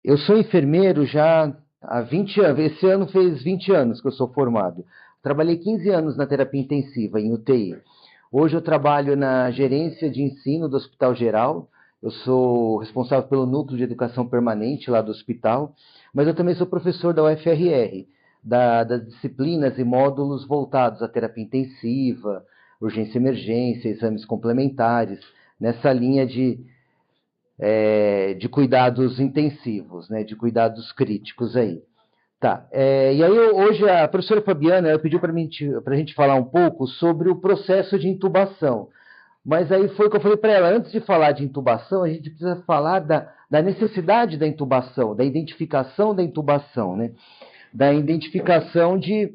Eu sou enfermeiro já há 20 anos. Esse ano fez 20 anos que eu sou formado. Trabalhei 15 anos na terapia intensiva, em UTI. Hoje eu trabalho na gerência de ensino do Hospital Geral. Eu sou responsável pelo núcleo de educação permanente lá do hospital, mas eu também sou professor da UFRR, das disciplinas e módulos voltados à terapia intensiva, urgência e emergência, exames complementares, nessa linha de cuidados intensivos, né, de cuidados críticos aí. Tá, e aí hoje a professora Fabiana ela pediu para a gente falar um pouco sobre o processo de intubação. Mas aí foi o que eu falei para ela, antes de falar de intubação, a gente precisa falar da necessidade da intubação, da identificação da intubação, né? Da identificação de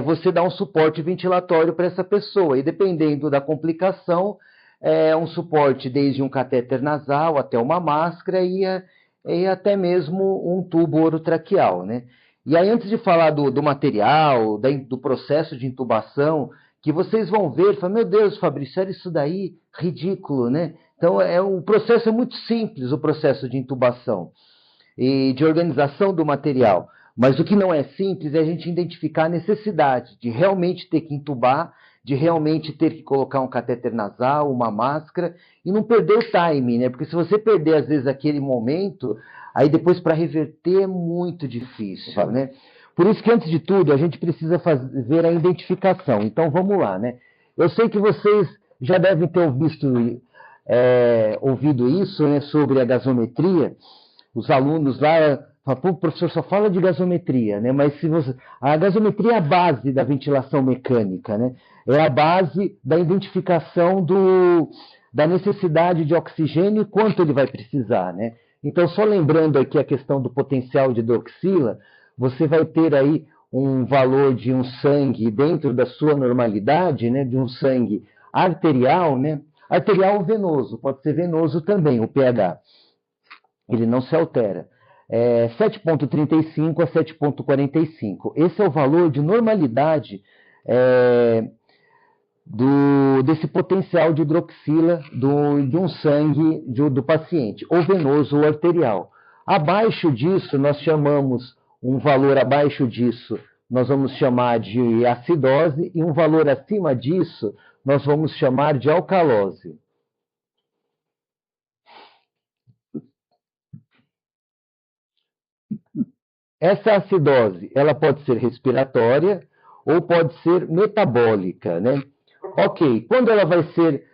você dar um suporte ventilatório para essa pessoa. E dependendo da complicação, um suporte desde um catéter nasal até uma máscara e até mesmo um tubo orotraqueal, né? E aí, antes de falar do material, do processo de intubação, que vocês vão ver, falam, meu Deus, Fabrício, era isso daí? Ridículo, né? Então, o processo é muito simples, o processo de intubação e de organização do material. Mas o que não é simples é a gente identificar a necessidade de realmente ter que intubar, de realmente ter que colocar um catéter nasal, uma máscara, e não perder o time, né? Porque se você perder, às vezes, aquele momento, aí depois para reverter é muito difícil, né? Por isso que, antes de tudo, a gente precisa fazer a identificação. Então, vamos lá, né? Eu sei que vocês já devem ter ouvido isso, né, sobre a gasometria. Os alunos lá falam, pô, o professor só fala de gasometria, né? Mas a gasometria é a base da ventilação mecânica, né? É a base da identificação da necessidade de oxigênio e quanto ele vai precisar, né? Então, só lembrando aqui a questão do potencial de hidroxila, você vai ter aí um valor de um sangue dentro da sua normalidade, né? De um sangue arterial, né? Arterial ou venoso, pode ser venoso também, o pH. Ele não se altera. 7,35 a 7,45. Esse é o valor de normalidade desse potencial de hidroxila de um sangue do paciente, ou venoso ou arterial. Abaixo disso, nós chamamos, um valor abaixo disso, nós vamos chamar de acidose, e um valor acima disso, nós vamos chamar de alcalose. Essa acidose, ela pode ser respiratória ou pode ser metabólica, né? Ok, quando ela vai ser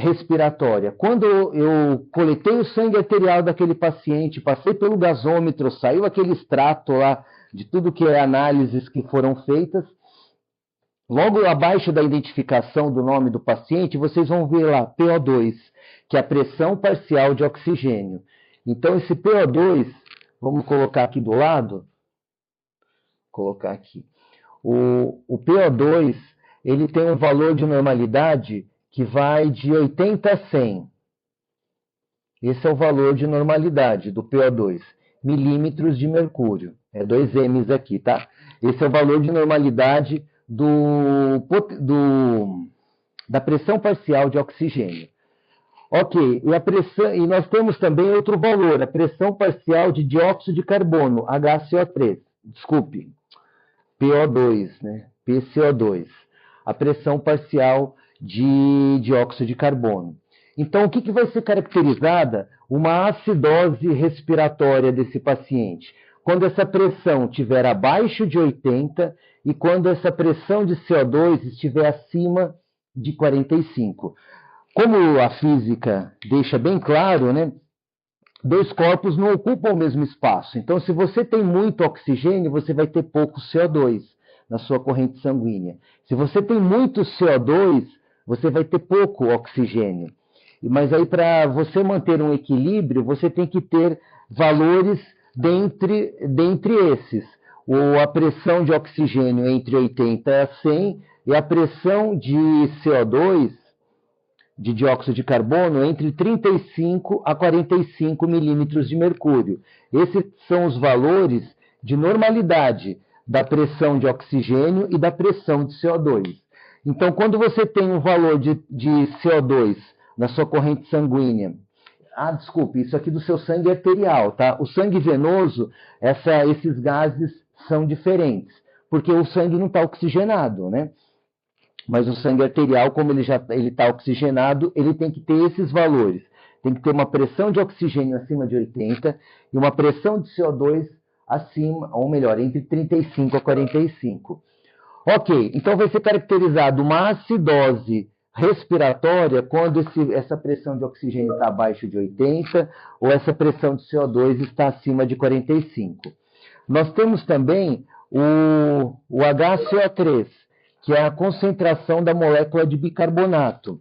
respiratória? Quando eu coletei o sangue arterial daquele paciente, passei pelo gasômetro, saiu aquele extrato lá de tudo que é análises que foram feitas, logo abaixo da identificação do nome do paciente, vocês vão ver lá PO2, que é a pressão parcial de oxigênio. Então, esse PO2, vamos colocar aqui do lado, colocar aqui. O PO2, ele tem um valor de normalidade que vai de 80 a 100. Esse é o valor de normalidade do PO2, milímetros de mercúrio. 2 M's aqui, tá? Esse é o valor de normalidade da pressão parcial de oxigênio. Ok, e nós temos também outro valor, a pressão parcial de dióxido de carbono, HCO3. Desculpe, PO2, né? PCO2. A pressão parcial de dióxido de carbono. Então, o que vai ser caracterizada? Uma acidose respiratória desse paciente. Quando essa pressão estiver abaixo de 80 e quando essa pressão de CO2 estiver acima de 45. Como a física deixa bem claro, né? Dois corpos não ocupam o mesmo espaço. Então, se você tem muito oxigênio, você vai ter pouco CO2 na sua corrente sanguínea. Se você tem muito CO2, você vai ter pouco oxigênio. Mas aí, para você manter um equilíbrio, você tem que ter valores dentre esses. A pressão de oxigênio entre 80 a 100 e a pressão de CO2, de dióxido de carbono, entre 35 a 45 milímetros de mercúrio. Esses são os valores de normalidade da pressão de oxigênio e da pressão de CO2. Então, quando você tem um valor de CO2 na sua corrente sanguínea desculpe, isso aqui do seu sangue arterial, tá? O sangue venoso, esses gases são diferentes, porque o sangue não está oxigenado, né? Mas o sangue arterial, como ele está oxigenado, ele tem que ter esses valores. Tem que ter uma pressão de oxigênio acima de 80 e uma pressão de CO2 acima, ou melhor, entre 35 a 45. Ok, então vai ser caracterizado uma acidose respiratória quando essa pressão de oxigênio está abaixo de 80 ou essa pressão de CO2 está acima de 45. Nós temos também o HCO3, que é a concentração da molécula de bicarbonato,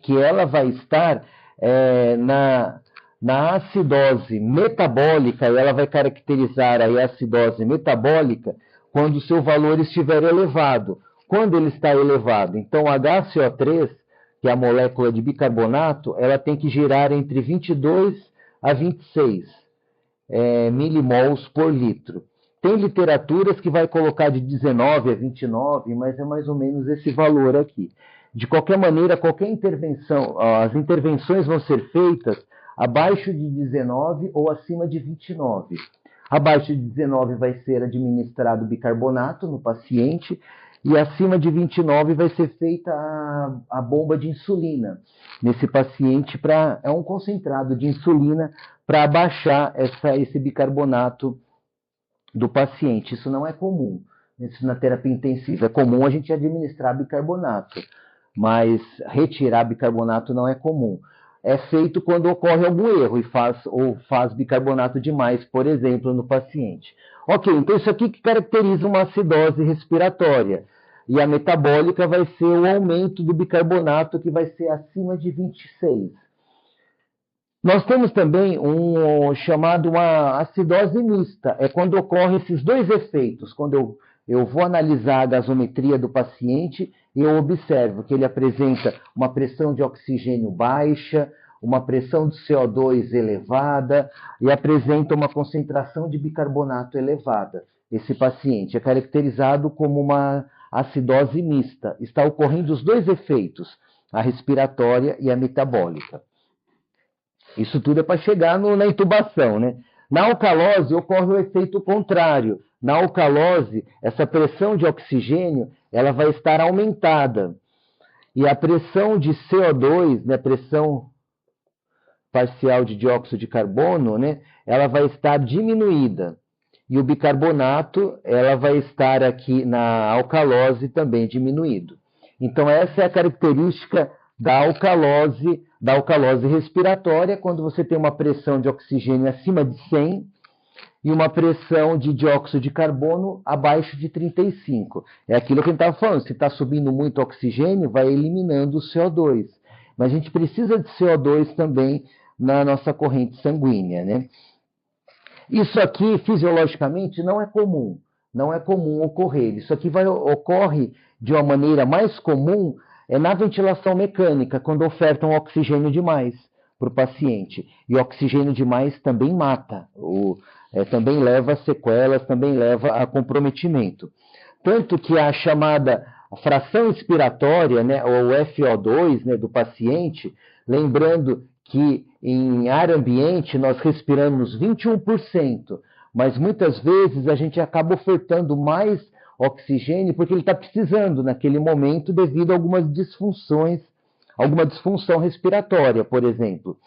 que ela vai estar na acidose metabólica, e ela vai caracterizar aí a acidose metabólica quando o seu valor estiver elevado. Quando ele está elevado, então o HCO3, que é a molécula de bicarbonato, ela tem que girar entre 22 a 26 milimols por litro. Tem literaturas que vai colocar de 19 a 29, mas é mais ou menos esse valor aqui. De qualquer maneira, qualquer intervenção, as intervenções vão ser feitas abaixo de 19 ou acima de 29. Abaixo de 19 vai ser administrado bicarbonato no paciente e acima de 29 vai ser feita a bomba de insulina nesse paciente, é um concentrado de insulina para abaixar esse bicarbonato do paciente. Isso não é comum. Isso na terapia intensiva é comum a gente administrar bicarbonato, mas retirar bicarbonato não é comum. É feito quando ocorre algum erro e faz bicarbonato demais, por exemplo, no paciente. Ok, então isso aqui que caracteriza uma acidose respiratória. E a metabólica vai ser o aumento do bicarbonato, que vai ser acima de 26. Nós temos também uma acidose mista. É quando ocorrem esses dois efeitos. Quando eu vou analisar a gasometria do paciente, eu observo que ele apresenta uma pressão de oxigênio baixa, uma pressão de CO2 elevada e apresenta uma concentração de bicarbonato elevada. Esse paciente é caracterizado como uma acidose mista. Está ocorrendo os dois efeitos, a respiratória e a metabólica. Isso tudo é para chegar na intubação, né? Na alcalose ocorre o efeito contrário. Na alcalose, essa pressão de oxigênio ela vai estar aumentada. E a pressão de CO2, né, pressão parcial de dióxido de carbono, né, ela vai estar diminuída. E o bicarbonato ela vai estar aqui na alcalose também diminuído. Então essa é a característica da alcalose respiratória, quando você tem uma pressão de oxigênio acima de 100 e uma pressão de dióxido de carbono abaixo de 35. É aquilo que a gente estava falando, se está subindo muito oxigênio, vai eliminando o CO2. Mas a gente precisa de CO2 também na nossa corrente sanguínea, né? Isso aqui, fisiologicamente, não é comum ocorrer. Isso aqui ocorre de uma maneira mais comum na ventilação mecânica, quando ofertam oxigênio demais para o paciente. E oxigênio demais também mata, também leva a sequelas, também leva a comprometimento. Tanto que a chamada fração expiratória, né, ou FO2, né, do paciente, lembrando que em ar ambiente nós respiramos 21%, mas muitas vezes a gente acaba ofertando mais oxigênio porque ele está precisando naquele momento devido a alguma disfunção respiratória, por exemplo.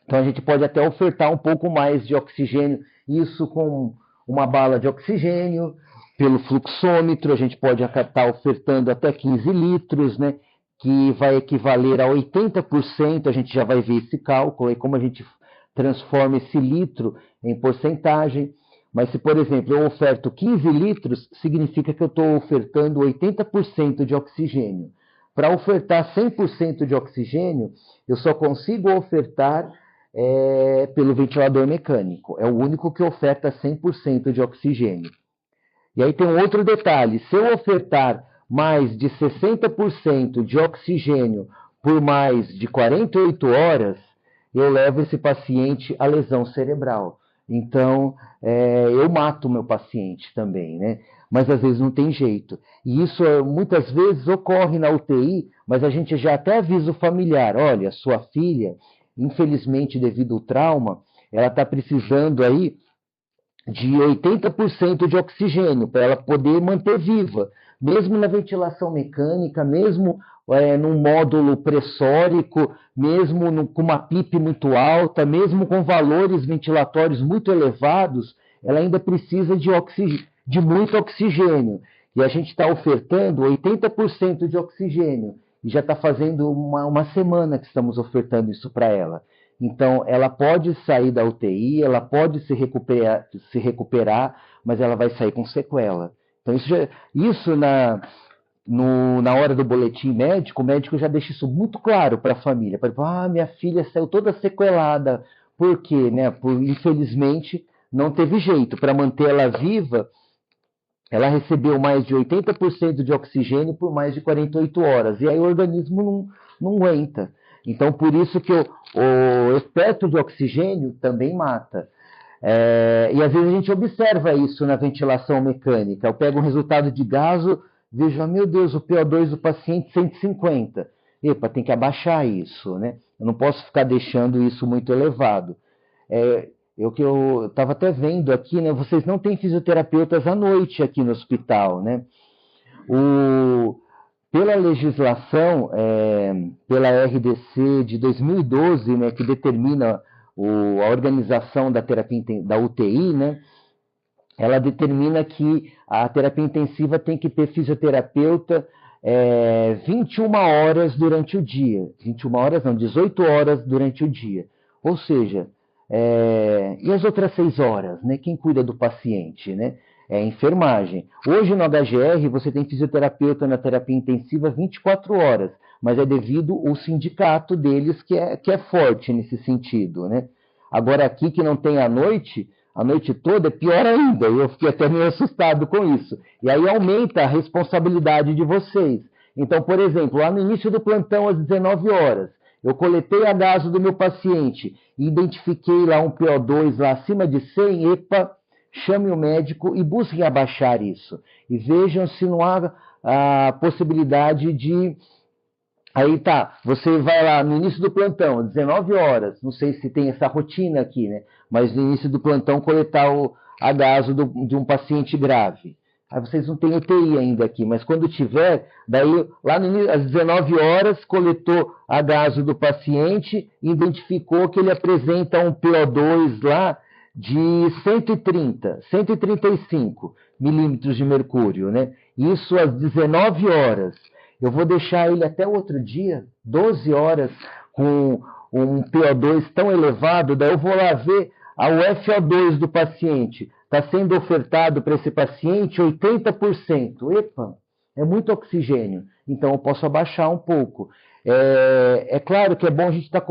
Então a gente pode até ofertar um pouco mais de oxigênio, isso com uma bala de oxigênio, pelo fluxômetro, a gente pode estar ofertando até 15 litros, né, que vai equivaler a 80%, a gente já vai ver esse cálculo, e como a gente transforma esse litro em porcentagem. Mas se, por exemplo, eu oferto 15 litros, significa que eu estou ofertando 80% de oxigênio. Para ofertar 100% de oxigênio, eu só consigo ofertar pelo ventilador mecânico. É o único que oferta 100% de oxigênio. E aí tem um outro detalhe. Se eu ofertar mais de 60% de oxigênio por mais de 48 horas, eu levo esse paciente à lesão cerebral. Então, eu mato o meu paciente também, né? Mas às vezes não tem jeito. E isso muitas vezes ocorre na UTI, mas a gente já até avisa o familiar, olha, sua filha, infelizmente, devido ao trauma, ela está precisando aí de 80% de oxigênio para ela poder manter viva, mesmo na ventilação mecânica, mesmo num módulo pressórico, mesmo com uma PIP muito alta, mesmo com valores ventilatórios muito elevados, ela ainda precisa de muito oxigênio. E a gente está ofertando 80% de oxigênio. E já está fazendo uma semana que estamos ofertando isso para ela. Então, ela pode sair da UTI, ela pode se recuperar, mas ela vai sair com sequela. Então, isso na hora do boletim médico, o médico já deixa isso muito claro para a família. Minha filha saiu toda sequelada. Por quê? Né? Infelizmente, não teve jeito. Para manter ela viva, ela recebeu mais de 80% de oxigênio por mais de 48 horas. E aí o organismo não aguenta. Então, por isso que o excesso de oxigênio também mata. E às vezes a gente observa isso na ventilação mecânica. Eu pego um resultado de gaso, vejo, meu Deus, o PO2 do paciente 150. Epa, tem que abaixar isso, né? Eu não posso ficar deixando isso muito elevado. Eu estava até vendo aqui, né? Vocês não têm fisioterapeutas à noite aqui no hospital, né? Pela legislação, pela RDC de 2012, né, que determina a organização da terapia da UTI, né, ela determina que a terapia intensiva tem que ter fisioterapeuta 21 horas durante o dia. 21 horas não, 18 horas durante o dia. Ou seja, e as outras 6 horas, né? Quem cuida do paciente, né? É a enfermagem. Hoje no HGR você tem fisioterapeuta na terapia intensiva 24 horas, mas é devido ao sindicato deles que é forte nesse sentido, né? Agora aqui que não tem a noite toda, é pior ainda. Eu fiquei até meio assustado com isso. E aí aumenta a responsabilidade de vocês. Então, por exemplo, lá no início do plantão às 19 horas, eu coletei a gaso do meu paciente e identifiquei lá um PO2 lá acima de 100, epa, chame o médico e busquem abaixar isso. E vejam se não há a possibilidade de... Aí tá, você vai lá no início do plantão, 19 horas, não sei se tem essa rotina aqui, né? Mas no início do plantão coletar a gaso de um paciente grave. Aí vocês não têm UTI ainda aqui, mas quando tiver, daí lá no início, às 19 horas, coletou a gaso do paciente e identificou que ele apresenta um PO2 lá de 135 milímetros de mercúrio, né? Isso às 19 horas. Eu vou deixar ele até o outro dia, 12 horas, com um PO2 tão elevado, daí eu vou lá ver o FO2 do paciente. Está sendo ofertado para esse paciente 80%. Epa, é muito oxigênio, então eu posso abaixar um pouco. É claro que é bom a gente estar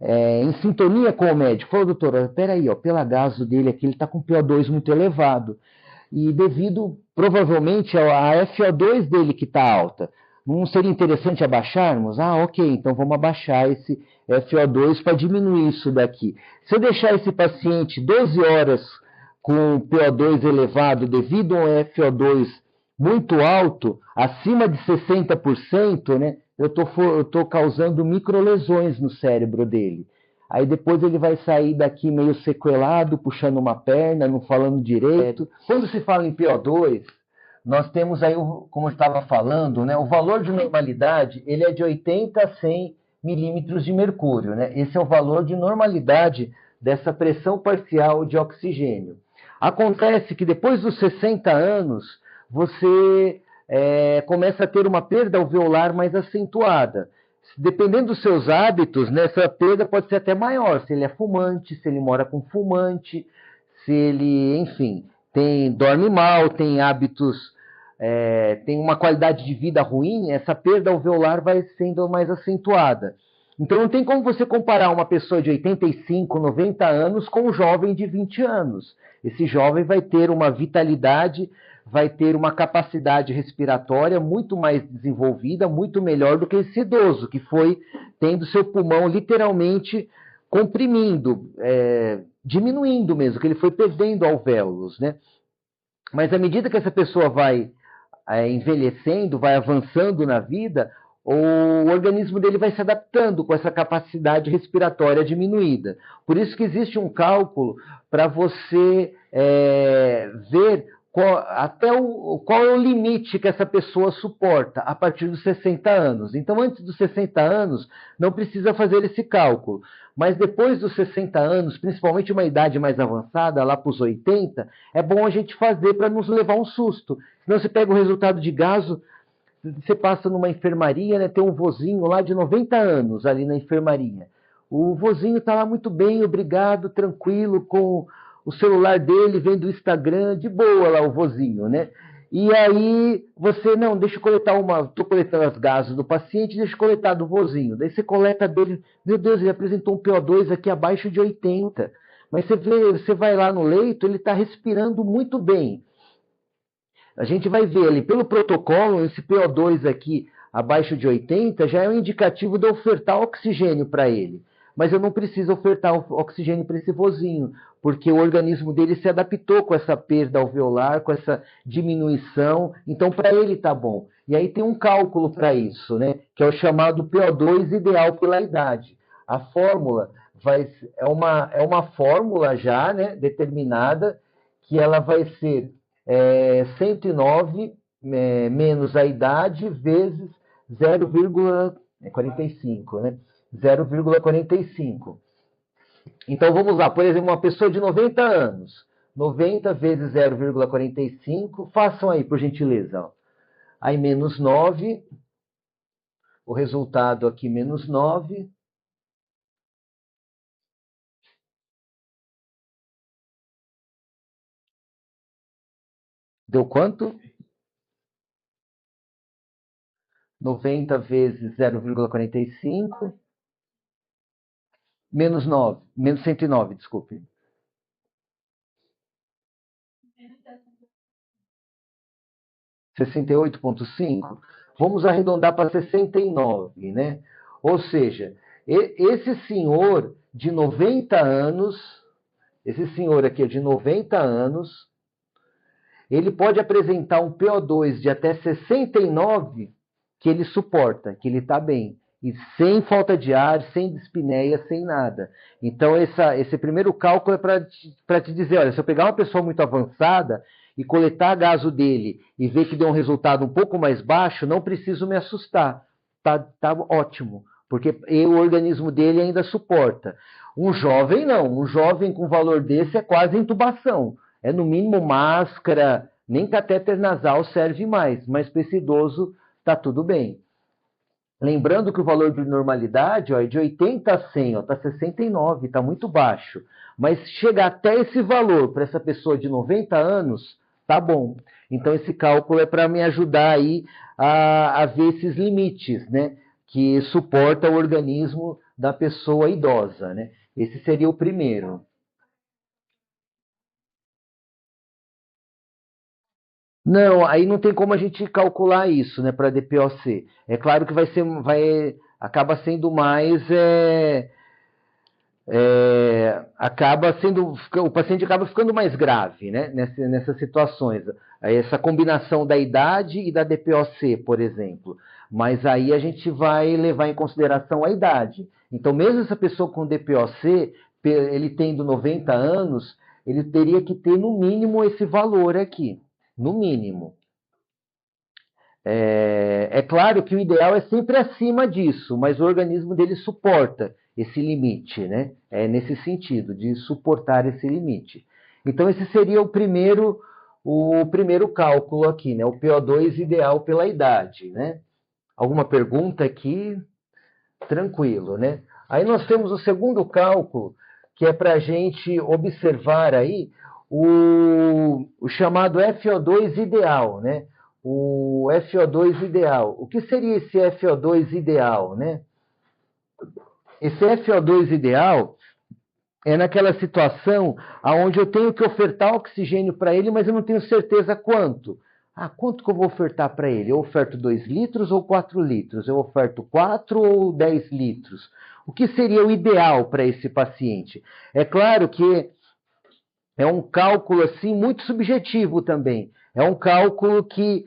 em sintonia com o médico. Falou, doutor, peraí, pela gaso dele aqui, ele está com PO2 muito elevado. E devido, provavelmente, a FO2 dele que está alta. Não seria interessante abaixarmos? Ok, então vamos abaixar esse FO2 para diminuir isso daqui. Se eu deixar esse paciente 12 horas com PO2 elevado devido a um FO2 muito alto, acima de 60%, né, eu estou causando microlesões no cérebro dele. Aí depois ele vai sair daqui meio sequelado, puxando uma perna, não falando direito. Quando se fala em PO2, nós temos aí, como eu estava falando, né, o valor de normalidade ele é de 80 a 100 milímetros de mercúrio. Né? Esse é o valor de normalidade dessa pressão parcial de oxigênio. Acontece que depois dos 60 anos, você começa a ter uma perda alveolar mais acentuada. Dependendo dos seus hábitos, né, essa perda pode ser até maior. Se ele é fumante, se ele mora com fumante, se ele, enfim, dorme mal, tem hábitos, tem uma qualidade de vida ruim, essa perda alveolar vai sendo mais acentuada. Então não tem como você comparar uma pessoa de 85, 90 anos com um jovem de 20 anos. Esse jovem vai ter uma vitalidade, vai ter uma capacidade respiratória muito mais desenvolvida, muito melhor do que esse idoso, que foi tendo seu pulmão literalmente comprimindo, diminuindo mesmo, que ele foi perdendo alvéolos, né? Mas à medida que essa pessoa vai envelhecendo, vai avançando na vida, o organismo dele vai se adaptando com essa capacidade respiratória diminuída. Por isso que existe um cálculo para você ver qual é o limite que essa pessoa suporta a partir dos 60 anos. Então, antes dos 60 anos, não precisa fazer esse cálculo. Mas depois dos 60 anos, principalmente uma idade mais avançada, lá para os 80, é bom a gente fazer para nos levar um susto. Senão você pega o resultado de gaso, você passa numa enfermaria, né, tem um vozinho lá de 90 anos ali na enfermaria. O vozinho está lá muito bem, obrigado, tranquilo, com o celular dele, vendo o Instagram, de boa lá o vozinho, né? E aí você, não, deixa eu coletar estou coletando as gases do paciente, deixa eu coletar do vozinho. Daí você coleta dele, meu Deus, ele apresentou um PO2 aqui abaixo de 80. Mas você vai lá no leito, ele está respirando muito bem. A gente vai ver ali, pelo protocolo, esse PO2 aqui abaixo de 80 já é um indicativo de ofertar oxigênio para ele. Mas eu não preciso ofertar oxigênio para esse vozinho, porque o organismo dele se adaptou com essa perda alveolar, com essa diminuição, então para ele está bom. E aí tem um cálculo para isso, né, que é o chamado PO2 ideal pela idade. A fórmula é uma fórmula já, né, determinada, que ela vai ser 109 menos a idade vezes 0,45, né? 0,45. Então vamos lá, por exemplo, uma pessoa de 90 anos, 90 vezes 0,45, façam aí, por gentileza. Ó. Aí menos 9, o resultado aqui menos 9. Deu quanto? 90 vezes 0,45, menos 9, menos 109, desculpe. 68,5. Vamos arredondar para 69, né? Ou seja, esse senhor de 90 anos, esse senhor aqui é de 90 anos, ele pode apresentar um PO2 de até 69 que ele suporta, que ele está bem. E sem falta de ar, sem dispneia, sem nada. Então, esse primeiro cálculo é para te dizer, olha, se eu pegar uma pessoa muito avançada e coletar gaso dele e ver que deu um resultado um pouco mais baixo, não preciso me assustar. Tá ótimo, porque o organismo dele ainda suporta. Um jovem não, um jovem com valor desse é quase intubação. É no mínimo máscara, nem catéter nasal serve mais, mas para esse idoso está tudo bem. Lembrando que o valor de normalidade é de 80 a 100, está 69, está muito baixo. Mas chegar até esse valor para essa pessoa de 90 anos, tá bom. Então esse cálculo é para me ajudar aí a ver esses limites, né, que suporta o organismo da pessoa idosa, né? Esse seria o primeiro. Não, aí não tem como a gente calcular isso, né, para DPOC. É claro que acaba sendo mais, o paciente acaba ficando mais grave, né, nessas situações. Essa combinação da idade e da DPOC, por exemplo. Mas aí a gente vai levar em consideração a idade. Então, mesmo essa pessoa com DPOC, ele tendo 90 anos, ele teria que ter no mínimo esse valor aqui. No mínimo. É claro que o ideal é sempre acima disso, mas o organismo dele suporta esse limite, né? É nesse sentido, de suportar esse limite. Então, esse seria o primeiro cálculo aqui, né? O PO2 ideal pela idade, né? Alguma pergunta aqui? Tranquilo, né? Aí nós temos o segundo cálculo, que é para a gente observar aí o chamado FO2 ideal, né? O FO2 ideal. O que seria esse FO2 ideal, né? Esse FO2 ideal é naquela situação onde eu tenho que ofertar oxigênio para ele, mas eu não tenho certeza quanto. Quanto que eu vou ofertar para ele? Eu oferto 2 litros ou 4 litros? Eu oferto 4 ou 10 litros? O que seria o ideal para esse paciente? É claro que é um cálculo assim muito subjetivo também. É um cálculo que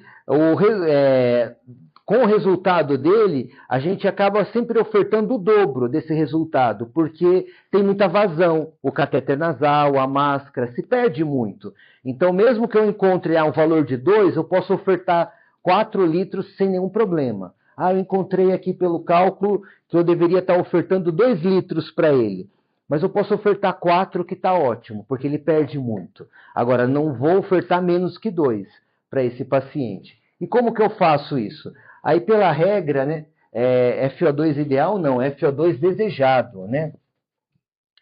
Com o resultado dele, a gente acaba sempre ofertando o dobro desse resultado, porque tem muita vazão, o catéter nasal, a máscara, se perde muito. Então, mesmo que eu encontre um valor de 2, eu posso ofertar 4 litros sem nenhum problema. Eu encontrei aqui pelo cálculo que eu deveria estar ofertando 2 litros para ele. Mas eu posso ofertar 4, que está ótimo, porque ele perde muito. Agora, não vou ofertar menos que 2 para esse paciente. E como que eu faço isso? Aí, pela regra, né, FO2 ideal não, FO2 desejado, né?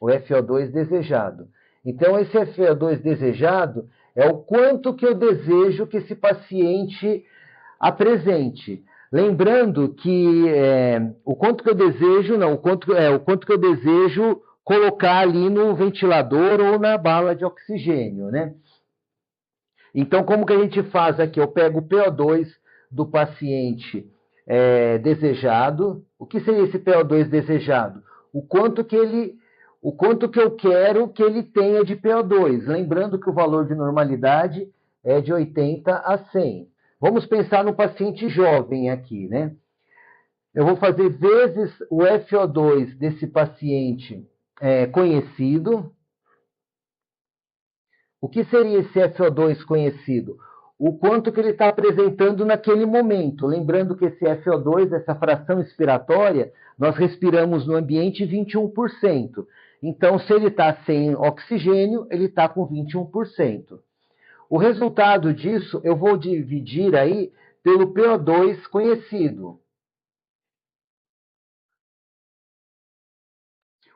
O FO2 desejado. Então, esse FO2 desejado é o quanto que eu desejo que esse paciente apresente. Lembrando que o quanto que eu desejo, não, o quanto que eu desejo colocar ali no ventilador ou na bala de oxigênio, né? Então, como que a gente faz aqui? Eu pego o PO2 do paciente desejado. O que seria esse PO2 desejado? O quanto que eu quero que ele tenha de PO2. Lembrando que o valor de normalidade é de 80 a 100. Vamos pensar no paciente jovem aqui, né? Eu vou fazer vezes o FO2 desse paciente conhecido. O que seria esse FO2 conhecido? O quanto que ele está apresentando naquele momento. Lembrando que esse FO2, essa fração expiratória, nós respiramos no ambiente 21%. Então, se ele está sem oxigênio, ele está com 21%. O resultado disso, eu vou dividir aí pelo PO2 conhecido.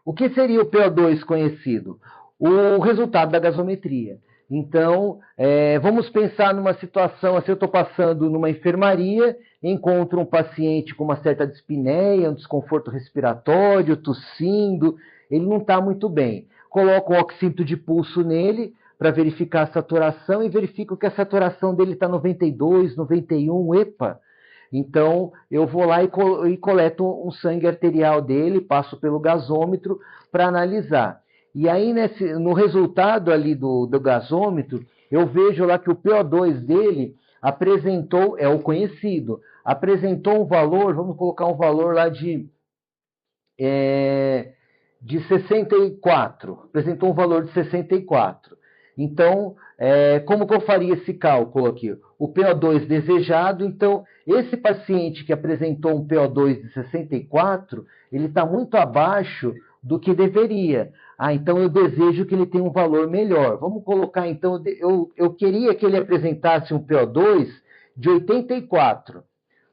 O que seria o PO2 conhecido? O resultado da gasometria. Então, vamos pensar numa situação, assim, eu estou passando numa enfermaria, encontro um paciente com uma certa dispneia, um desconforto respiratório, tossindo, ele não está muito bem. Coloco um oxímetro de pulso nele para verificar a saturação e verifico que a saturação dele está 92, 91, epa! Então, eu vou lá e coleto um sangue arterial dele, passo pelo gasômetro para analisar. E aí, no resultado ali do gasômetro, eu vejo lá que o PO2 dele apresentou, é o conhecido, apresentou um valor, vamos colocar um valor lá de 64. Apresentou um valor de 64. Então, como que eu faria esse cálculo aqui? O PO2 desejado, então, esse paciente que apresentou um PO2 de 64, ele está muito abaixo do que deveria. Então eu desejo que ele tenha um valor melhor. Vamos colocar, então, eu queria que ele apresentasse um PO2 de 84.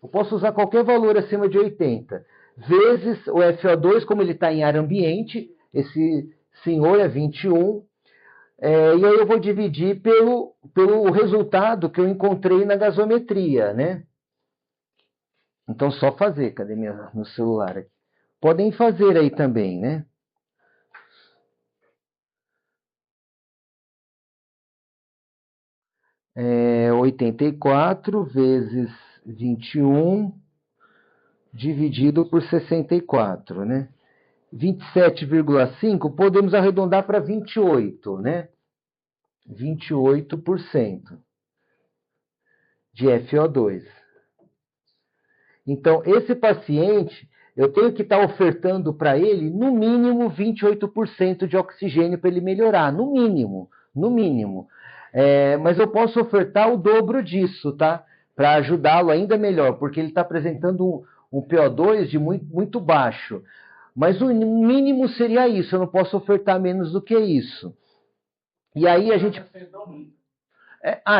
Eu posso usar qualquer valor acima de 80. Vezes o FO2, como ele está em ar ambiente, esse senhor é 21, e aí eu vou dividir pelo resultado que eu encontrei na gasometria, né? Então, só fazer. Cadê meu celular aqui? Podem fazer aí também, né? É 84 vezes 21 dividido por 64, né? 27,5 podemos arredondar para 28, né? 28% de FO2. Então, esse paciente, eu tenho que estar ofertando para ele, no mínimo, 28% de oxigênio para ele melhorar. No mínimo, no mínimo. Mas eu posso ofertar o dobro disso, tá? Para ajudá-lo ainda melhor, porque ele está apresentando um PO2 de muito baixo. Mas o mínimo seria isso, eu não posso ofertar menos do que isso. E aí a gente...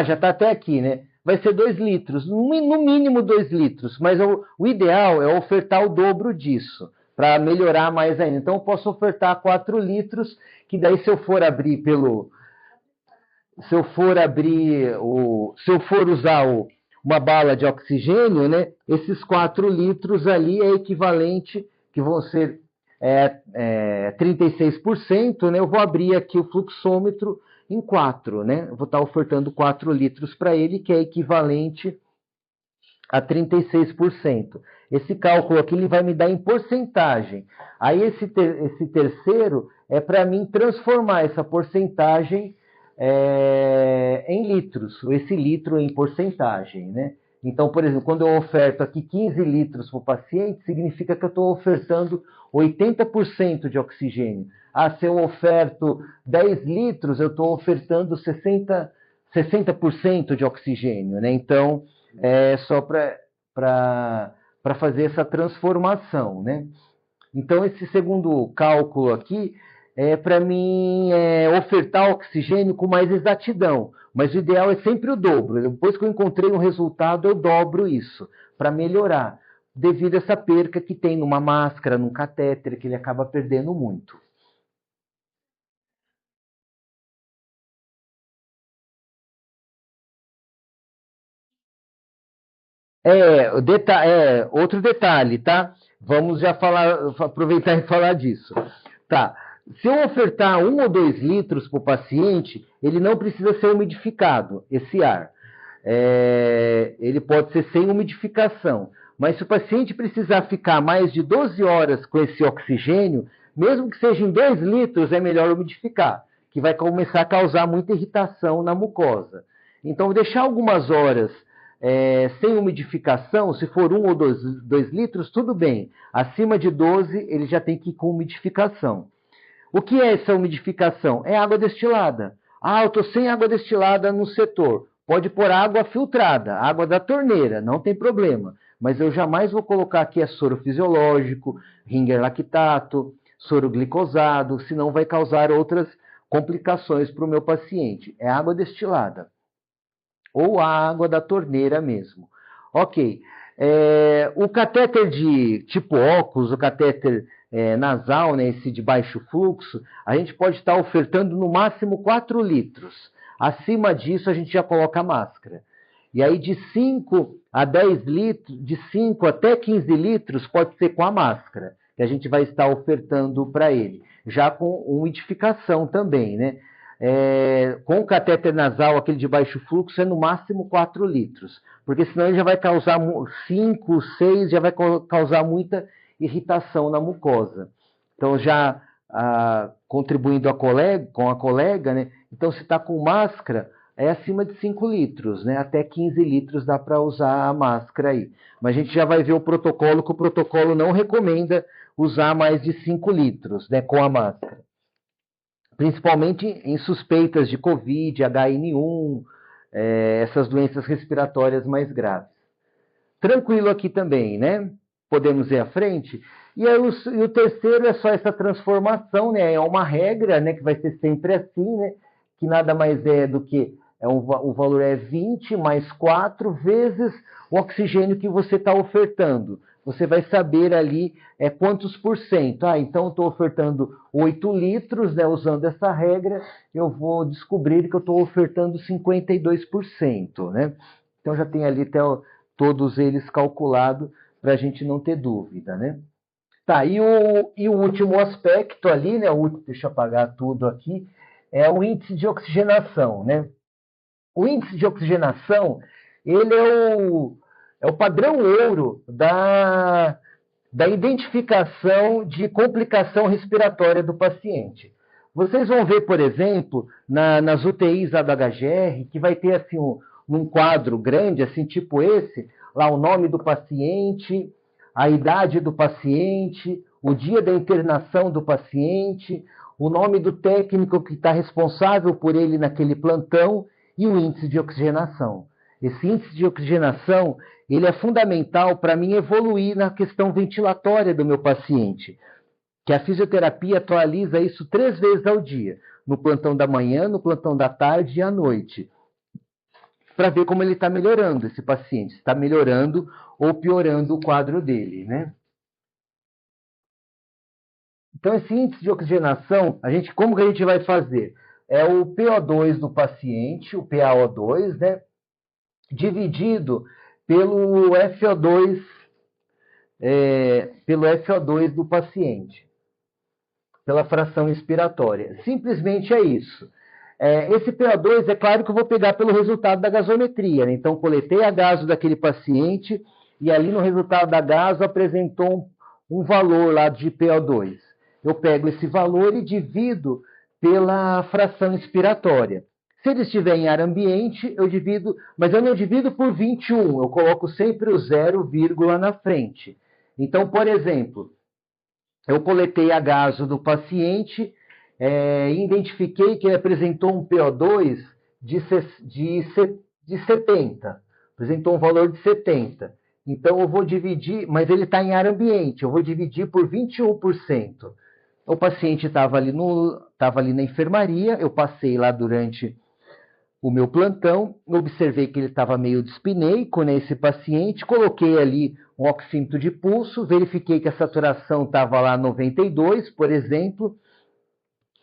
já está até aqui, né? Vai ser 2 litros, no mínimo 2 litros, mas o ideal é ofertar o dobro disso, para melhorar mais ainda. Então eu posso ofertar 4 litros, que daí se eu for usar uma bala de oxigênio, né? Esses 4 litros ali é equivalente, que vão ser 36%, né? Eu vou abrir aqui o fluxômetro em 4, né? Eu vou estar ofertando 4 litros para ele, que é equivalente a 36%. Esse cálculo aqui ele vai me dar em porcentagem. Aí esse terceiro é para mim transformar essa porcentagem em litros, esse litro em porcentagem, né? Então, por exemplo, quando eu oferto aqui 15 litros para o paciente, significa que eu estou ofertando 80% de oxigênio. Ah, se eu oferto 10 litros, eu estou ofertando 60% de oxigênio, né? Então, é só para fazer essa transformação, né? Então, esse segundo cálculo aqui, para mim, ofertar oxigênio com mais exatidão. Mas o ideal é sempre o dobro. Depois que eu encontrei um resultado, eu dobro isso, para melhorar, devido a essa perca que tem numa máscara, num catéter, que ele acaba perdendo muito. Outro detalhe, tá? Vamos já aproveitar e falar disso. Tá. Se eu ofertar 1 ou 2 litros para o paciente, ele não precisa ser umidificado, esse ar. Ele pode ser sem umidificação. Mas se o paciente precisar ficar mais de 12 horas com esse oxigênio, mesmo que seja em 2 litros, é melhor umidificar, que vai começar a causar muita irritação na mucosa. Então, deixar algumas horas sem umidificação, se for 1 ou 2 litros, tudo bem. Acima de 12, ele já tem que ir com umidificação. O que é essa umidificação? É água destilada. Ah, eu estou sem água destilada no setor. Pode pôr água filtrada, água da torneira, não tem problema. Mas eu jamais vou colocar aqui soro fisiológico, ringer lactato, soro glicosado, senão vai causar outras complicações para o meu paciente. É água destilada. Ou a água da torneira mesmo. Ok. O catéter de tipo óculos, o catéter nasal, né, esse de baixo fluxo, a gente pode estar ofertando no máximo 4 litros. Acima disso, a gente já coloca a máscara. E aí, de 5 a 10 litros, de 5 até 15 litros, pode ser com a máscara, que a gente vai estar ofertando para ele. Já com umidificação também, né? Com o catéter nasal, aquele de baixo fluxo, é no máximo 4 litros. Porque senão ele já vai causar 5, 6, já vai causar muita irritação na mucosa. Então, já contribuindo com a colega, né? Então, se está com máscara, é acima de 5 litros, né? Até 15 litros dá para usar a máscara aí. Mas a gente já vai ver o protocolo, que o protocolo não recomenda usar mais de 5 litros, né, com a máscara. Principalmente em suspeitas de Covid, HN1, essas doenças respiratórias mais graves. Tranquilo aqui também, né? Podemos ir à frente. E o terceiro é só essa transformação, né? É uma regra, né, que vai ser sempre assim, né? Que nada mais é do que o valor é 20 mais 4 vezes o oxigênio que você está ofertando. Você vai saber ali quantos por cento. Então, estou ofertando 8 litros, né, usando essa regra, eu vou descobrir que eu estou ofertando 52%. Né? Então, já tem ali até todos eles calculados para a gente não ter dúvida. Né? Tá, e o último aspecto ali, né, deixa eu apagar tudo aqui, é o índice de oxigenação. Né? O índice de oxigenação, ele é o padrão ouro da identificação de complicação respiratória do paciente. Vocês vão ver, por exemplo, nas UTIs da HGR, que vai ter assim, um quadro grande, assim, tipo esse, lá o nome do paciente, a idade do paciente, o dia da internação do paciente, o nome do técnico que está responsável por ele naquele plantão e o índice de oxigenação. Esse índice de oxigenação, ele é fundamental para mim evoluir na questão ventilatória do meu paciente, que a fisioterapia atualiza isso 3 vezes ao dia, no plantão da manhã, no plantão da tarde e à noite, para ver como ele está melhorando, esse paciente, se está melhorando ou piorando o quadro dele, né? Então, esse índice de oxigenação, como que a gente vai fazer? É o PO2 do paciente, o PaO2, né? Dividido pelo FO2 do paciente, pela fração expiratória. Simplesmente é isso. Esse PO2, é claro que eu vou pegar pelo resultado da gasometria. Né? Então, coletei a gaso daquele paciente e ali no resultado da gaso apresentou um valor lá de PO2. Eu pego esse valor e divido pela fração expiratória. Se ele estiver em ar ambiente, eu divido, mas eu não divido por 21, eu coloco sempre o 0, na frente. Então, por exemplo, eu coletei a gaso do paciente, identifiquei que ele apresentou um PO2 de 70, apresentou um valor de 70. Então, eu vou dividir, mas ele está em ar ambiente, eu vou dividir por 21%. O paciente estava ali na enfermaria, eu passei lá durante o meu plantão, observei que ele estava meio dispineico, né, esse paciente, coloquei ali um oxímetro de pulso, verifiquei que a saturação estava lá 92, por exemplo,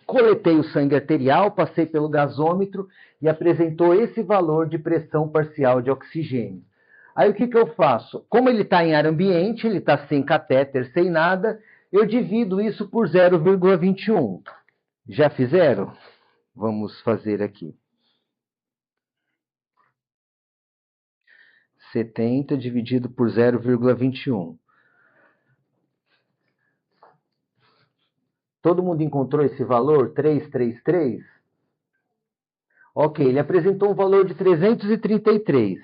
coletei o sangue arterial, passei pelo gasômetro e apresentou esse valor de pressão parcial de oxigênio. Aí o que eu faço? Como ele está em ar ambiente, ele está sem catéter, sem nada, eu divido isso por 0,21. Já fizeram? Vamos fazer aqui. 70 dividido por 0,21. Todo mundo encontrou esse valor? 333? Ok, ele apresentou um valor de 333.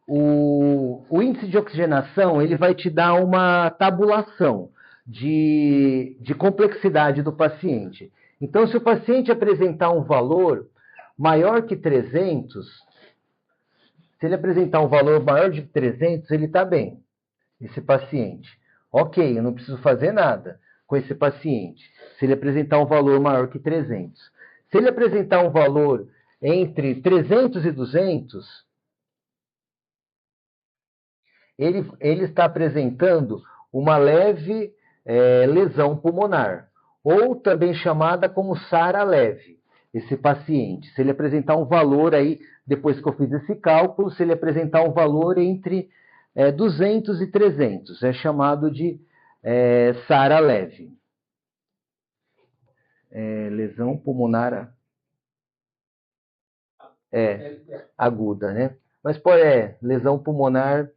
O índice de oxigenação ele vai te dar uma tabulação de complexidade do paciente. Então, se o paciente apresentar um valor maior que 300, se ele apresentar um valor maior de 300, ele está bem, esse paciente. Ok, eu não preciso fazer nada com esse paciente, se ele apresentar um valor maior que 300. Se ele apresentar um valor entre 300 e 200, ele está apresentando uma leve lesão pulmonar, ou também chamada como SARA leve, esse paciente. Se ele apresentar um valor aí, depois que eu fiz esse cálculo, se ele apresentar um valor entre 200 e 300, é chamado de SARA leve. Lesão pulmonar aguda, né? Mas lesão pulmonar,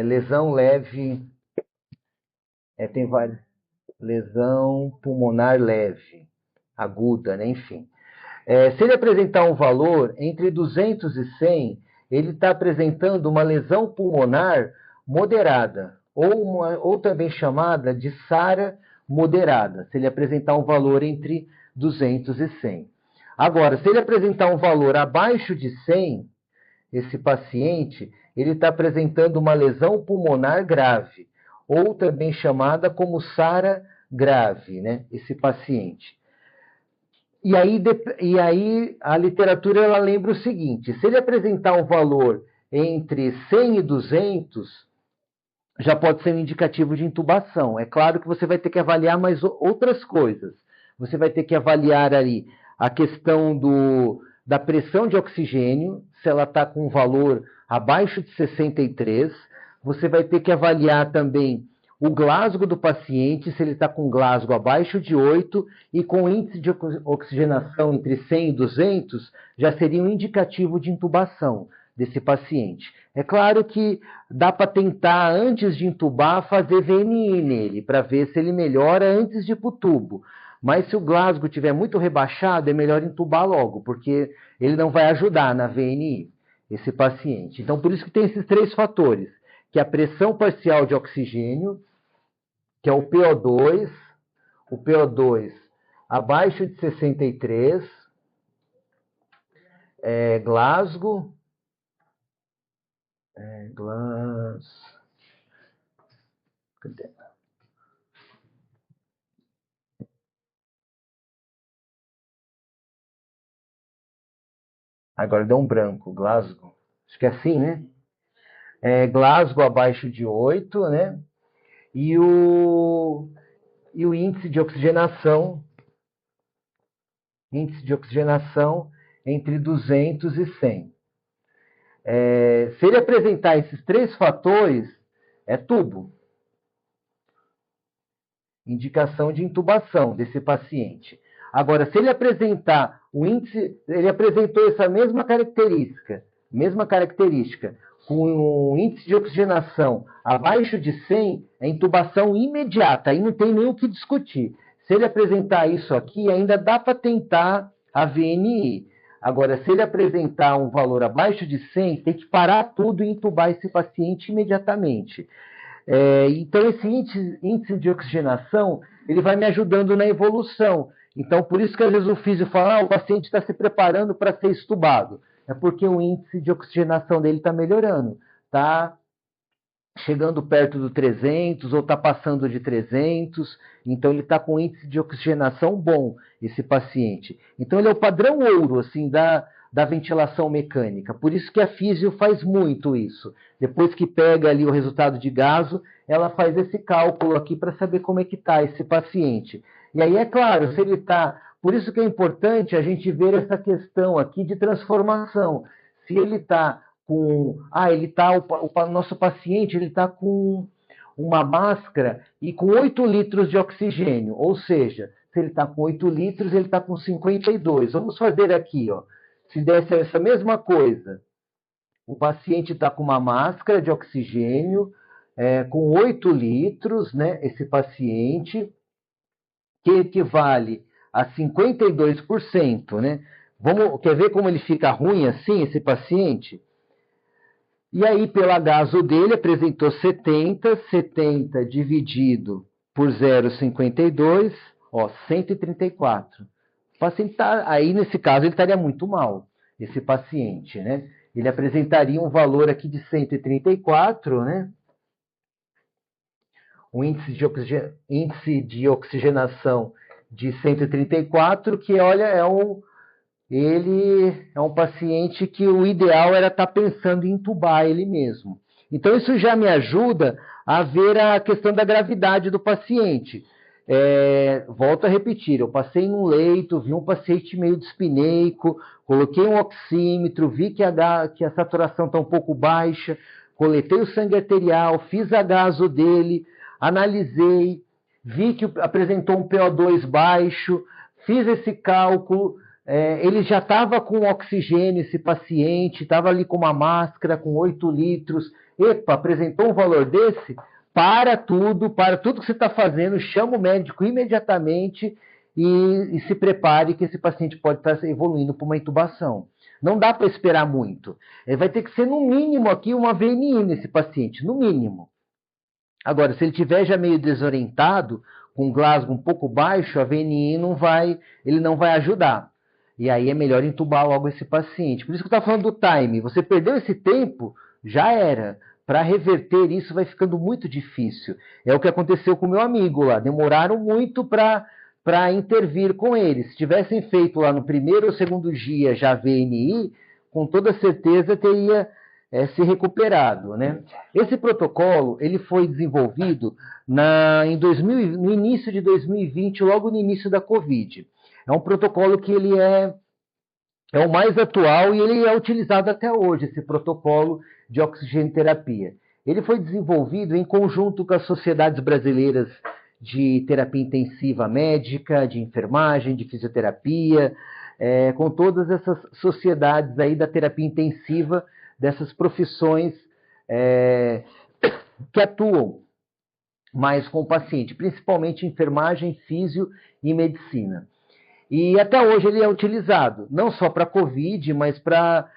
lesão leve, tem várias. Lesão pulmonar leve, aguda, né? Enfim. Se ele apresentar um valor entre 200 e 100, ele está apresentando uma lesão pulmonar moderada, ou também chamada de SARA moderada, se ele apresentar um valor entre 200 e 100. Agora, se ele apresentar um valor abaixo de 100, esse paciente ele está apresentando uma lesão pulmonar grave, ou também chamada como SARA grave, né? Esse paciente. E aí a literatura ela lembra o seguinte: se ele apresentar um valor entre 100 e 200, já pode ser um indicativo de intubação. É claro que você vai ter que avaliar mais outras coisas. Você vai ter que avaliar ali a questão da pressão de oxigênio, se ela está com um valor abaixo de 63. Você vai ter que avaliar também o Glasgow do paciente, se ele está com Glasgow abaixo de 8 e com índice de oxigenação entre 100 e 200, já seria um indicativo de intubação desse paciente. É claro que dá para tentar, antes de intubar, fazer VNI nele, para ver se ele melhora antes de ir para o tubo. Mas se o Glasgow estiver muito rebaixado, é melhor intubar logo, porque ele não vai ajudar na VNI, esse paciente. Então, por isso que tem esses 3 fatores, que é a pressão parcial de oxigênio, que é o PO2 abaixo de 63, Glasgow, cadê? Agora deu um branco, Glasgow, acho que é assim, né? Glasgow abaixo de 8, né? E o índice de oxigenação entre 200 e 100. Se ele apresentar esses 3 fatores, é tubo. Indicação de intubação desse paciente. Agora, se ele apresentar o índice, ele apresentou essa mesma característica, com um índice de oxigenação abaixo de 100, é intubação imediata, aí não tem nem o que discutir. Se ele apresentar isso aqui, ainda dá para tentar a VNI. Agora, se ele apresentar um valor abaixo de 100, tem que parar tudo e intubar esse paciente imediatamente. Então, esse índice de oxigenação, ele vai me ajudando na evolução. Então, por isso que às vezes o físio fala, o paciente está se preparando para ser estubado. É porque o índice de oxigenação dele está melhorando. Está chegando perto do 300 ou está passando de 300. Então, ele está com índice de oxigenação bom, esse paciente. Então, ele é o padrão ouro, assim, da ventilação mecânica. Por isso que a físio faz muito isso. Depois que pega ali o resultado de gaso, ela faz esse cálculo aqui para saber como é que está esse paciente. E aí, é claro, se ele está... Por isso que é importante a gente ver essa questão aqui de transformação. Se ele está com... o nosso paciente ele está com uma máscara e com 8 litros de oxigênio. Ou seja, se ele está com 8 litros, ele está com 52. Vamos fazer aqui, ó. Se desse essa mesma coisa, o paciente está com uma máscara de oxigênio, com 8 litros, né, esse paciente, que equivale a 52%, né? Quer ver como ele fica ruim assim, esse paciente? E aí, pela gaso dele, apresentou 70 dividido por 0,52, 134. O paciente aí, nesse caso, ele estaria muito mal, esse paciente, né? Ele apresentaria um valor aqui de 134, né? Um índice de oxigenação de 134, que, olha, ele é um paciente que o ideal era estar pensando em entubar ele mesmo. Então, isso já me ajuda a ver a questão da gravidade do paciente. Volto a repetir, eu passei num leito, vi um paciente meio dispneico, coloquei um oxímetro, vi que a saturação está um pouco baixa, coletei o sangue arterial, fiz a gaso dele, analisei, vi que apresentou um PO2 baixo, fiz esse cálculo, ele já estava com oxigênio, esse paciente, estava ali com uma máscara, com 8 litros, apresentou um valor desse? Para tudo que você está fazendo, chama o médico imediatamente e se prepare que esse paciente pode estar evoluindo para uma intubação. Não dá para esperar muito. Vai ter que ser, no mínimo, aqui uma VNI nesse paciente, no mínimo. Agora, se ele estiver já meio desorientado, com Glasgow um pouco baixo, a VNI ele não vai ajudar. E aí é melhor entubar logo esse paciente. Por isso que eu estava falando do time. Você perdeu esse tempo, já era. Para reverter isso vai ficando muito difícil. É o que aconteceu com o meu amigo lá. Demoraram muito para intervir com ele. Se tivessem feito lá no primeiro ou segundo dia já VNI, com toda certeza teria se recuperado, né? Esse protocolo ele foi desenvolvido no início de 2020, logo no início da Covid. É um protocolo que ele é o mais atual e ele é utilizado até hoje, esse protocolo de oxigenoterapia. Ele foi desenvolvido em conjunto com as sociedades brasileiras de terapia intensiva médica, de enfermagem, de fisioterapia, com todas essas sociedades aí da terapia intensiva, dessas profissões que atuam mais com o paciente, principalmente enfermagem, físio e medicina. E até hoje ele é utilizado, não só para COVID, mas para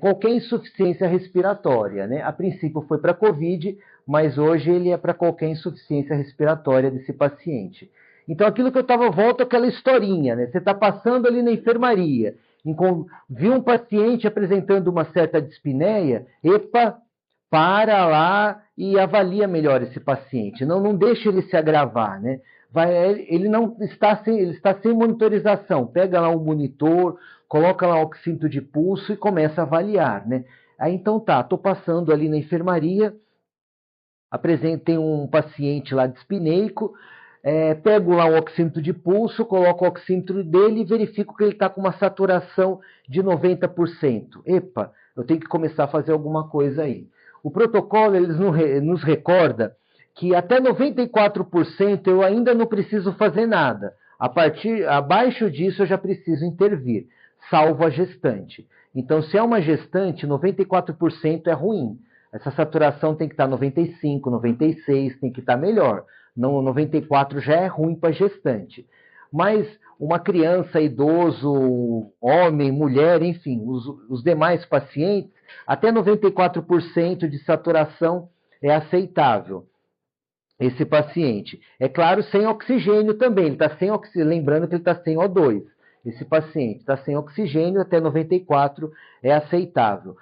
qualquer insuficiência respiratória, né? A princípio foi para COVID, mas hoje ele é para qualquer insuficiência respiratória desse paciente. Então, aquilo que eu estava, volta àquela historinha, né? Você está passando ali na enfermaria, viu um paciente apresentando uma certa dispneia, para lá e avalia melhor esse paciente. Não deixa ele se agravar, né? Ele está sem monitorização. Pega lá um monitor, coloca lá o oxímetro de pulso e começa a avaliar, né? Aí então estou passando ali na enfermaria, apresentei um paciente lá dispneico, pego lá o oxímetro de pulso, coloco o oxímetro dele e verifico que ele está com uma saturação de 90%. Eu tenho que começar a fazer alguma coisa aí. O protocolo nos recorda que até 94% eu ainda não preciso fazer nada. Abaixo disso eu já preciso intervir, salvo a gestante. Então, se é uma gestante, 94% é ruim. Essa saturação tem que estar 95, 96, tem que estar melhor. Não, 94 já é ruim para gestante. Mas uma criança, idoso, homem, mulher, enfim, os demais pacientes, até 94% de saturação é aceitável. Esse paciente. É claro, sem oxigênio também. Ele está sem oxigênio, lembrando que ele está sem O2. Esse paciente está sem oxigênio, até 94 é aceitável.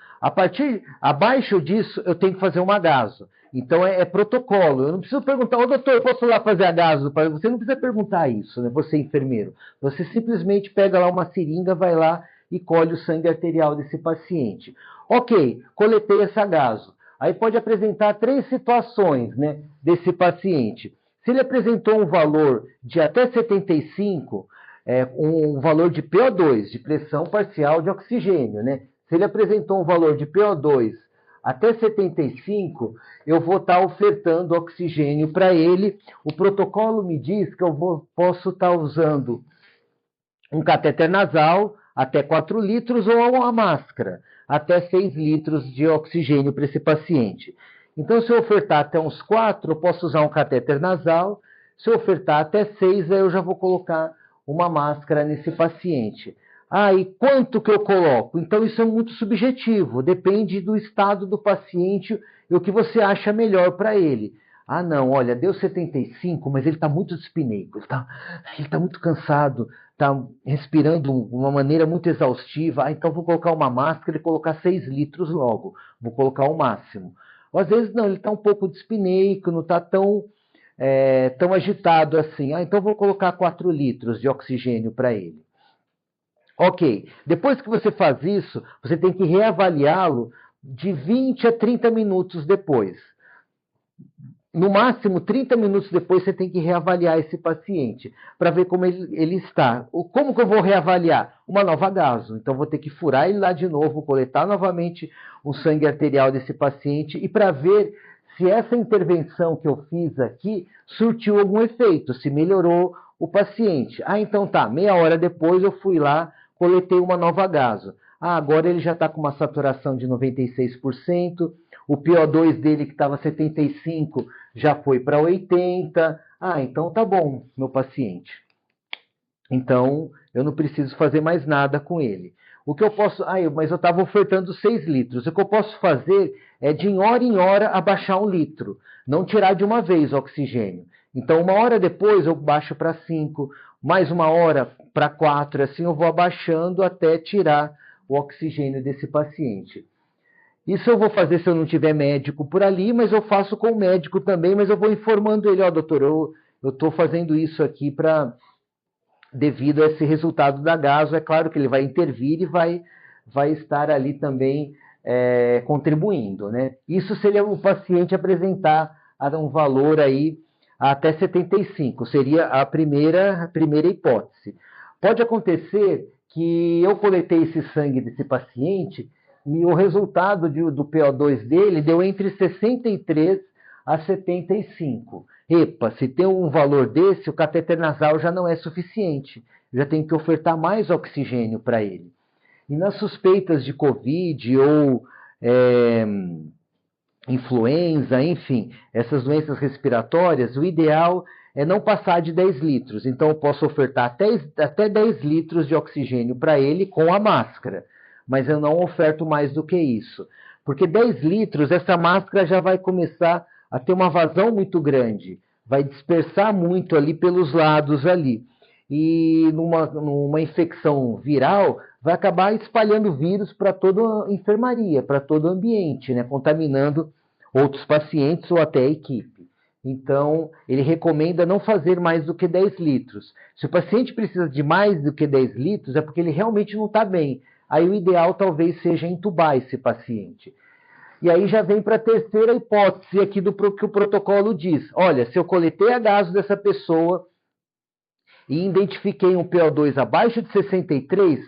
Abaixo disso, eu tenho que fazer um agaso. Então, é protocolo. Eu não preciso perguntar, ô doutor, eu posso lá fazer agaso? Você não precisa perguntar isso, né? Você é enfermeiro. Você simplesmente pega lá uma seringa, vai lá e colhe o sangue arterial desse paciente. Ok, coletei esse agaso. Aí pode apresentar 3 situações, né, desse paciente. Se ele apresentou um valor de até 75, um valor de PO2, de pressão parcial de oxigênio, né? Se ele apresentou um valor de PO2 até 75, eu vou estar ofertando oxigênio para ele. O protocolo me diz que eu posso estar usando um catéter nasal até 4 litros ou uma máscara até 6 litros de oxigênio para esse paciente. Então, se eu ofertar até uns 4, eu posso usar um catéter nasal. Se eu ofertar até 6, aí eu já vou colocar uma máscara nesse paciente. E quanto que eu coloco? Então, isso é muito subjetivo. Depende do estado do paciente e o que você acha melhor para ele. Não, olha, deu 75, mas ele está muito dispineico, ele está muito cansado, está respirando de uma maneira muito exaustiva. Então vou colocar uma máscara e colocar 6 litros logo, vou colocar o máximo. Ou às vezes não, ele está um pouco dispineico, não está tão agitado assim. Então vou colocar 4 litros de oxigênio para ele. Ok, depois que você faz isso, você tem que reavaliá-lo de 20 a 30 minutos depois. No máximo, 30 minutos depois, você tem que reavaliar esse paciente para ver como ele está. Como que eu vou reavaliar? Uma nova gaso. Então, vou ter que furar ele lá de novo, coletar novamente o sangue arterial desse paciente e para ver se essa intervenção que eu fiz aqui surtiu algum efeito, se melhorou o paciente. Então tá, meia hora depois eu fui lá, coletei uma nova gaso. Agora ele já está com uma saturação de 96%, o PO2 dele que estava 75 já foi para 80. Então tá bom, meu paciente. Então eu não preciso fazer mais nada com ele. O que eu posso... mas eu estava ofertando 6 litros. O que eu posso fazer é de em hora abaixar 1 litro. Não tirar de uma vez o oxigênio. Então, uma hora depois eu baixo para 5, mais uma hora para 4, assim eu vou abaixando até tirar o oxigênio desse paciente. Isso eu vou fazer se eu não tiver médico por ali, mas eu faço com o médico também, mas eu vou informando ele, doutor, eu estou fazendo isso aqui devido a esse resultado da gaso. É claro que ele vai intervir e vai estar ali também contribuindo, né? Isso se o paciente apresentar um valor aí até 75, seria a primeira hipótese. Pode acontecer que eu coletei esse sangue desse paciente e o resultado do PO2 dele deu entre 63 a 75. Epa, se tem um valor desse, o catéter nasal já não é suficiente. Já tem que ofertar mais oxigênio para ele. E nas suspeitas de Covid ou influenza, enfim, essas doenças respiratórias, o ideal é não passar de 10 litros. Então, eu posso ofertar até 10 litros de oxigênio para ele com a máscara. Mas eu não oferto mais do que isso. Porque 10 litros, essa máscara já vai começar a ter uma vazão muito grande. Vai dispersar muito ali pelos lados ali. E numa infecção viral, vai acabar espalhando vírus para toda a enfermaria, para todo o ambiente, né? Contaminando outros pacientes ou até a equipe. Então, ele recomenda não fazer mais do que 10 litros. Se o paciente precisa de mais do que 10 litros, é porque ele realmente não está bem. Aí o ideal talvez seja entubar esse paciente. E aí já vem para a terceira hipótese aqui do que o protocolo diz. Olha, se eu coletei a gaso dessa pessoa e identifiquei um PO2 abaixo de 63,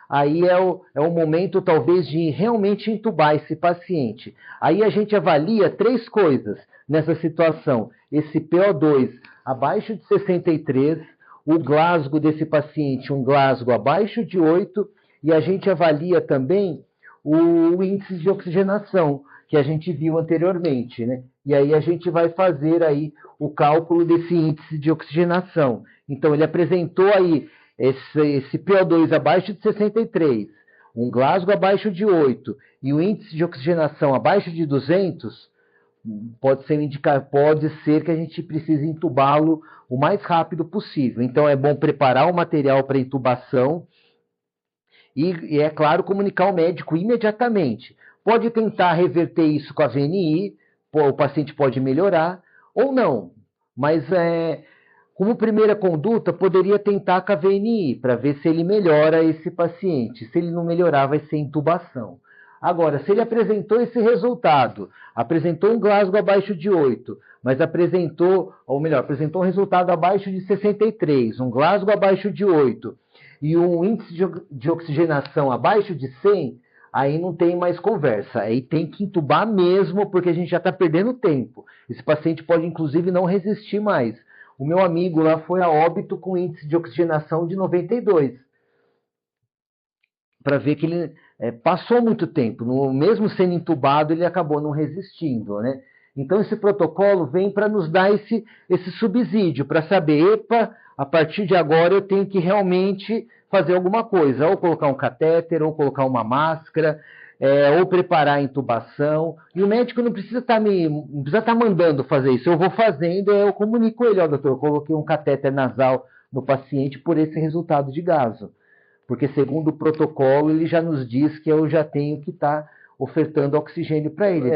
aí é o momento talvez de realmente entubar esse paciente. Aí a gente avalia 3 coisas nessa situação. Esse PO2 abaixo de 63, o Glasgow desse paciente, um Glasgow abaixo de 8, e a gente avalia também o índice de oxigenação que a gente viu anteriormente, né? E aí a gente vai fazer aí o cálculo desse índice de oxigenação. Então, ele apresentou aí esse PO2 abaixo de 63, um Glasgow abaixo de 8 e o índice de oxigenação abaixo de 200, pode ser que a gente precise intubá-lo o mais rápido possível. Então, é bom preparar o material para intubação e, é claro, comunicar ao médico imediatamente. Pode tentar reverter isso com a VNI, o paciente pode melhorar, ou não. Mas, como primeira conduta, poderia tentar com a VNI, para ver se ele melhora esse paciente. Se ele não melhorar, vai ser intubação. Agora, se ele apresentou esse resultado, apresentou um Glasgow abaixo de 8, mas apresentou um resultado abaixo de 63, um Glasgow abaixo de 8 e um índice de oxigenação abaixo de 100, aí não tem mais conversa. Aí tem que intubar mesmo, porque a gente já está perdendo tempo. Esse paciente pode, inclusive, não resistir mais. O meu amigo lá foi a óbito com índice de oxigenação de 92. Para ver que ele passou muito tempo. Mesmo sendo intubado, ele acabou não resistindo, né? Então, esse protocolo vem para nos dar esse subsídio, para saber, epa, a partir de agora eu tenho que realmente fazer alguma coisa, ou colocar um catéter, ou colocar uma máscara, ou preparar a intubação. E o médico não precisa estar mandando fazer isso. Eu vou fazendo, eu comunico ele, ó, doutor, eu coloquei um catéter nasal no paciente por esse resultado de gaso. Porque, segundo o protocolo, ele já nos diz que eu já tenho que estar ofertando oxigênio para ele.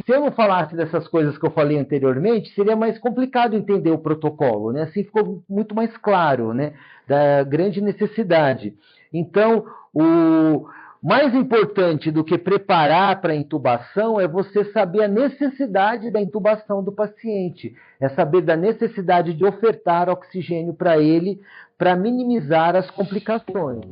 Se eu não falasse dessas coisas que eu falei anteriormente, seria mais complicado entender o protocolo, né? Assim ficou muito mais claro, né? Da grande necessidade. Então, o mais importante do que preparar para a intubação é você saber a necessidade da intubação do paciente, é saber da necessidade de ofertar oxigênio para ele, para minimizar as complicações.